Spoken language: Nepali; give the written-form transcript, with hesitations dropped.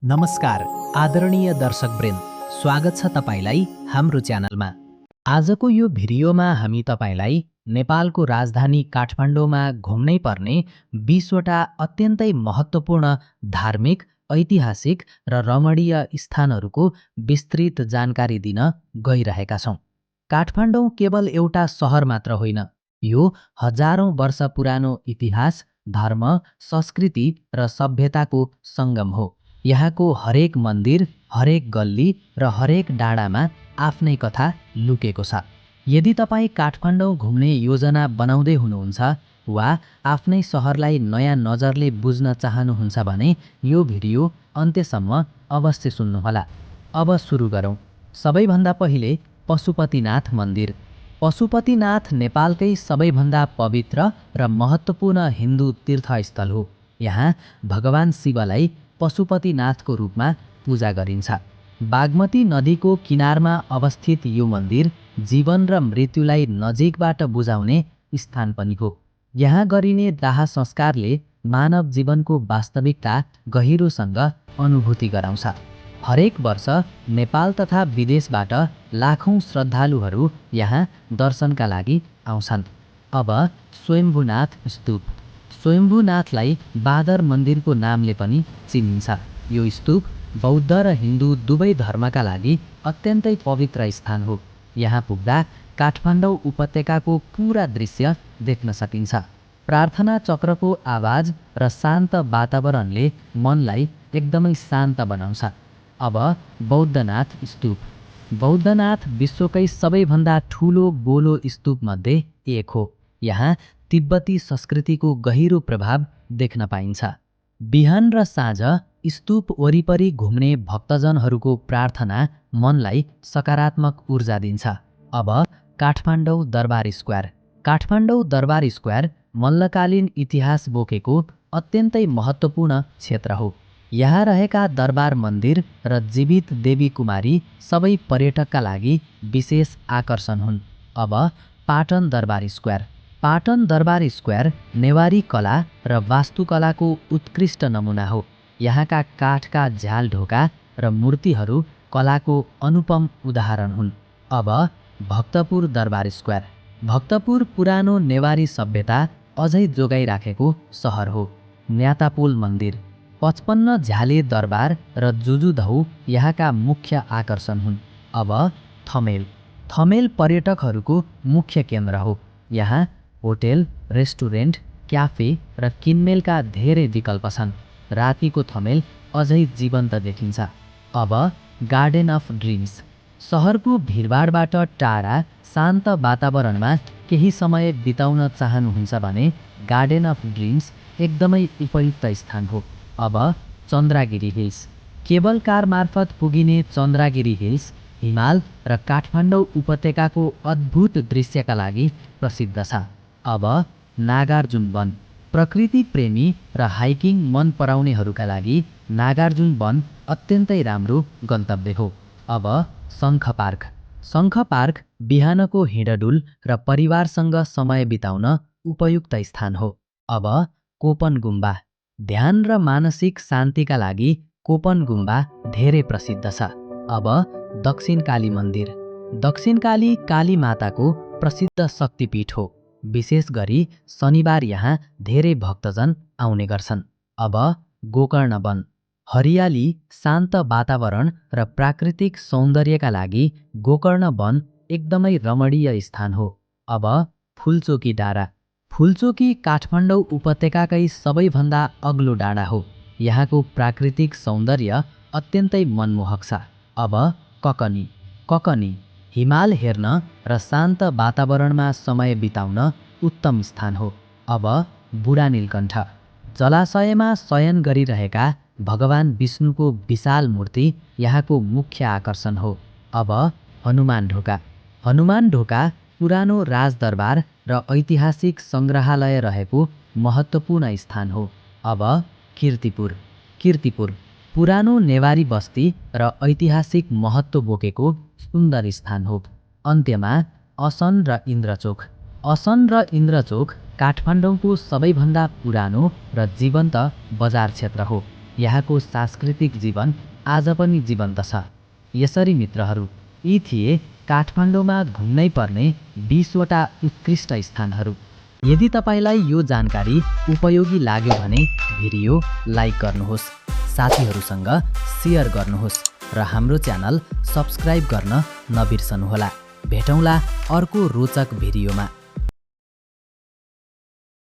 नमस्कार आदरणीय दर्शकवृन्द, स्वागत छ तपाईलाई हाम्रो च्यानलमा। आजको यो भिडियोमा हामी तपाईलाई नेपालको राजधानी काठमाडौँमा घुम्नै पर्ने 20 वटा अत्यन्तै महत्त्वपूर्ण धार्मिक, ऐतिहासिक र रमणीय स्थानहरूको विस्तृत जानकारी दिन गइरहेका छौँ। काठमाडौँ केवल एउटा सहर मात्र होइन, यो हजारौं वर्ष पुरानो इतिहास, धर्म, संस्कृति र सभ्यताको सङ्गम हो। यहाँको हरेक मन्दिर, हरेक गल्ली र हरेक डाँडामा आफ्नै कथा लुकेको छ। यदि तपाईँ काठमाडौँ घुम्ने योजना बनाउँदै हुनुहुन्छ वा आफ्नै सहरलाई नयाँ नजरले बुझ्न चाहनुहुन्छ भने यो भिडियो अन्त्यसम्म अवश्य सुन्नुहोला। अब सुरु गरौँ। सबैभन्दा पहिले पशुपतिनाथ मन्दिर। पशुपतिनाथ नेपालकै सबैभन्दा पवित्र र महत्त्वपूर्ण हिन्दू तीर्थस्थल हो। यहाँ भगवान शिवलाई पशुपतिनाथको रूपमा पूजा गरिन्छ। बागमती नदीको किनारमा अवस्थित यो मन्दिर जीवन र मृत्युलाई नजिकबाट बुझाउने स्थान पनि हो। यहाँ गरिने दाह संस्कारले मानव जीवनको वास्तविकता गहिरोसँग अनुभूति गराउँछ। हरेक वर्ष नेपाल तथा विदेशबाट लाखौं श्रद्धालुहरू यहाँ दर्शनका लागि आउँछन्। अब स्वयम्भूनाथ स्तूप। स्वयम्भूनाथलाई बादर मन्दिरको नामले पनि चिनिन्छ। यो स्तूप बौद्ध र हिन्दू दुवै धर्मका लागि अत्यन्तै पवित्र स्थान हो। यहाँ पुग्दा काठमाडौँ उपत्यकाको पूरा दृश्य देख्न सकिन्छ। प्रार्थना चक्रको आवाज र शान्त वातावरणले मनलाई एकदमै शान्त बनाउँछ। अब बौद्धनाथ स्तूप। बौद्धनाथ विश्वकै सबैभन्दा ठूलो गोलो स्तूपमध्ये एक हो। यहाँ तिब्बती संस्कृतिको गहिरो प्रभाव देख्न पाइन्छ। बिहान र साँझ स्तूप वरिपरि घुम्ने भक्तजनहरूको प्रार्थना मनलाई सकारात्मक ऊर्जा दिन्छ। अब काठमाडौँ दरबार स्क्वायर। काठमाडौँ दरबार स्क्वायर मल्लकालीन इतिहास बोकेको अत्यन्तै महत्त्वपूर्ण क्षेत्र हो। यहाँ रहेका दरबार मन्दिर र जीवित देवी कुमारी सबै पर्यटकका लागि विशेष आकर्षण हुन्। अब पाटन दरबार स्क्वायर। पाटन दरबार स्क्वायर नेवारी कला र वास्तुकलाको उत्कृष्ट नमुना हो। यहाँका काठका झ्याल ढोका र मूर्तिहरू कलाको अनुपम उदाहरण हुन्। अब भक्तपुर दरबार स्क्वायर। भक्तपुर पुरानो नेवारी सभ्यता अझै जोगाइराखेको सहर हो। न्यातापोल मन्दिर, 55 झ्याले दरबार र जुजुधौ यहाँका मुख्य आकर्षण हुन्। अब थमेल। थमेल पर्यटकहरूको मुख्य केन्द्र हो। यहाँ होटेल, रेस्टुरेन्ट, क्याफे र किनमेलका धेरै विकल्प छन्। रातिको थमेल अझै जीवन्त देखिन्छ। अब गार्डन अफ ड्रिम्स। सहरको भिडभाडबाट टाढा शान्त वातावरणमा केही समय बिताउन चाहनुहुन्छ भने गार्डन अफ ड्रिम्स एकदमै उपयुक्त स्थान हो। अब चन्द्रागिरी हिल्स। केबल कार मार्फत पुगिने चन्द्रागिरी हिल्स हिमाल र काठमाडौँ उपत्यकाको अद्भुत दृश्यका लागि प्रसिद्ध छ। अब नागार्जुन वन। प्रकृति प्रेमी र हाइकिङ मन पराउनेहरूका लागि नागार्जुन वन अत्यन्तै राम्रो गन्तव्य हो। अब शङ्ख पार्क। शङ्ख पार्क बिहानको हिँडडुल र परिवारसँग समय बिताउन उपयुक्त स्थान हो। अब कोपन गुम्बा। ध्यान र मानसिक शान्तिका लागि कोपन गुम्बा धेरै प्रसिद्ध छ। अब दक्षिणकाली मन्दिर। दक्षिणकाली काली माताको प्रसिद्ध शक्तिपीठ हो। विशेष गरी शनिबार यहाँ धेरै भक्तजन आउने गर्छन्। अब गोकर्ण वन। हरियाली, शान्त वातावरण र प्राकृतिक सौन्दर्यका लागि गोकर्ण वन एकदमै रमणीय स्थान हो। अब फुलचोकी डाँडा। फुलचोकी काठमाडौँ उपत्यकाकै सबैभन्दा अग्लो डाँडा हो। यहाँको प्राकृतिक सौन्दर्य अत्यन्तै मनमोहक छ। अब ककनी। ककनी हिमाल हेर्न र शान्त वातावरणमा समय बिताउन उत्तम स्थान हो। अब बुढा नीलकण्ठ। जलाशयमा शयन गरिरहेका भगवान विष्णुको विशाल मूर्ति यहाँको मुख्य आकर्षण हो। अब हनुमान ढोका। हनुमान ढोका पुरानो राजदरबार र ऐतिहासिक सङ्ग्रहालय रहेको महत्त्वपूर्ण स्थान हो। अब कीर्तिपुर। कीर्तिपुर पुरानो नेवारी बस्ती र ऐतिहासिक महत्त्व बोकेको सुन्दर स्थान हो। अन्त्यमा असन र इन्द्रचोक। असन र इन्द्रचोक काठमाडौँको सबैभन्दा पुरानो र जीवन्त बजार क्षेत्र हो। यहाँको सांस्कृतिक जीवन आज पनि जीवन्त छ। यसरी मित्रहरू, यी थिए काठमाडौँमा घुम्नै पर्ने 20वटा उत्कृष्ट स्थानहरू। यदि तपाईँलाई यो जानकारी उपयोगी लाग्यो भने भिडियो लाइक गर्नुहोस्, साथीहरूसँग सेयर गर्नुहोस् र हाम्रो च्यानल सब्स्क्राइब गर्न नबिर्सनुहोला। भेटौँला अर्को रोचक भिडियोमा।